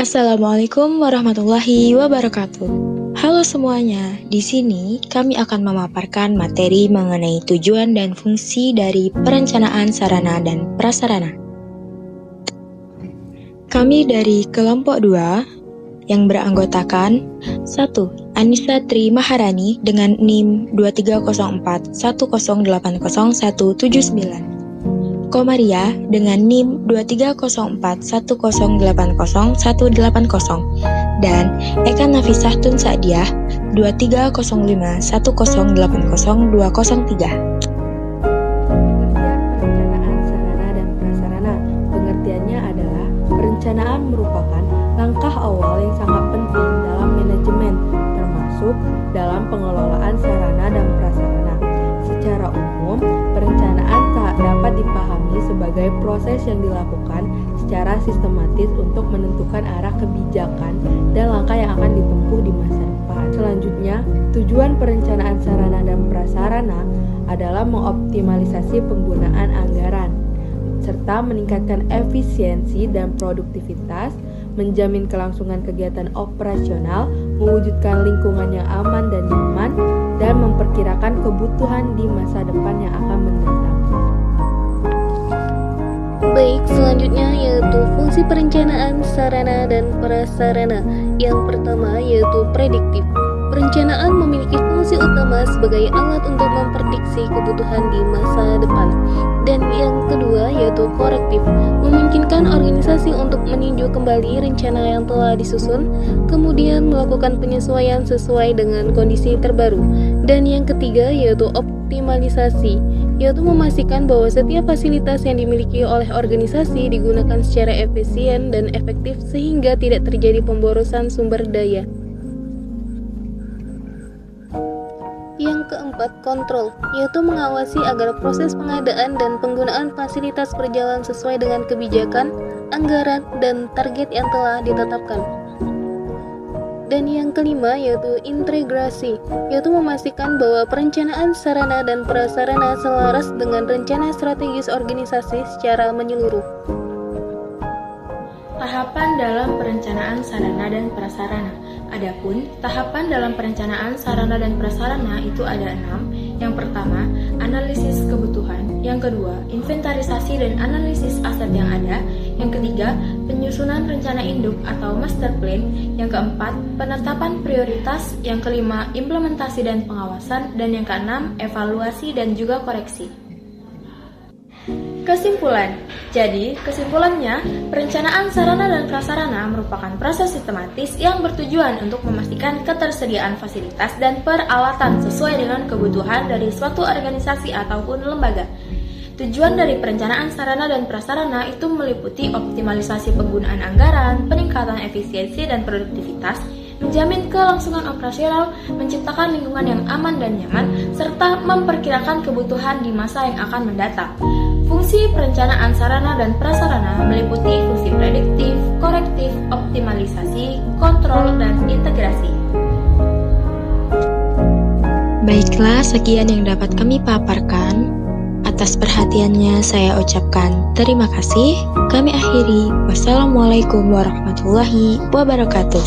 Assalamualaikum warahmatullahi wabarakatuh. Halo semuanya, di sini kami akan memaparkan materi mengenai tujuan dan fungsi dari perencanaan sarana dan prasarana. Kami dari kelompok 2 yang beranggotakan 1. Anissa Tri Maharani dengan NIM 230410800179. Komaria dengan NIM 230410800180 dan Eka Nafisah Tun Sa'diah 230510800203. Pengertian perencanaan sarana dan prasarana. Pengertiannya adalah perencanaan merupakan langkah awal yang sangat penting dalam manajemen, termasuk dalam pengelolaan sarana dan prasarana. Secara umum, perencanaan tak dapat dipahami sebagai proses yang dilakukan secara sistematis untuk menentukan arah kebijakan dan langkah yang akan ditempuh di masa depan. Selanjutnya, tujuan perencanaan sarana dan prasarana adalah mengoptimalisasi penggunaan anggaran, serta meningkatkan efisiensi dan produktivitas, menjamin kelangsungan kegiatan operasional, mewujudkan lingkungan yang aman dan nyaman, dan memperkirakan kebutuhan di masa depan yang akan mendatang. Baik, selanjutnya yaitu fungsi perencanaan sarana dan prasarana. Yang pertama yaitu prediktif. Perencanaan memiliki fungsi utama sebagai alat untuk memprediksi kebutuhan di masa depan. Dan yang kedua yaitu korektif, memungkinkan organisasi untuk meninjau kembali rencana yang telah disusun, kemudian melakukan penyesuaian sesuai dengan kondisi terbaru. Dan yang ketiga yaitu optimalisasi, yaitu memastikan bahwa setiap fasilitas yang dimiliki oleh organisasi digunakan secara efisien dan efektif sehingga tidak terjadi pemborosan sumber daya. Yang keempat, kontrol, yaitu mengawasi agar proses pengadaan dan penggunaan fasilitas berjalan sesuai dengan kebijakan, anggaran, dan target yang telah ditetapkan. Dan yang kelima yaitu integrasi, yaitu memastikan bahwa perencanaan sarana dan prasarana selaras dengan rencana strategis organisasi secara menyeluruh. Tahapan dalam perencanaan sarana dan prasarana. Adapun tahapan dalam perencanaan sarana dan prasarana itu ada 6. Yang pertama, analisis kebutuhan. Yang kedua, inventarisasi dan analisis aset yang ada. Yang ketiga, penyusunan rencana induk atau master plan. Yang keempat, penetapan prioritas. Yang kelima, implementasi dan pengawasan. Dan yang keenam, evaluasi dan juga koreksi. Kesimpulan. Jadi, kesimpulannya, perencanaan sarana dan prasarana merupakan proses sistematis yang bertujuan untuk memastikan ketersediaan fasilitas dan peralatan sesuai dengan kebutuhan dari suatu organisasi ataupun lembaga. Tujuan dari perencanaan sarana dan prasarana itu meliputi optimalisasi penggunaan anggaran, peningkatan efisiensi dan produktivitas, menjamin kelangsungan operasional, menciptakan lingkungan yang aman dan nyaman, serta memperkirakan kebutuhan di masa yang akan mendatang. Fungsi perencanaan sarana dan prasarana meliputi fungsi prediktif, korektif, optimalisasi, kontrol, dan integrasi. Baiklah, sekian yang dapat kami paparkan. Atas perhatiannya saya ucapkan terima kasih. Kami akhiri. Wassalamualaikum warahmatullahi wabarakatuh.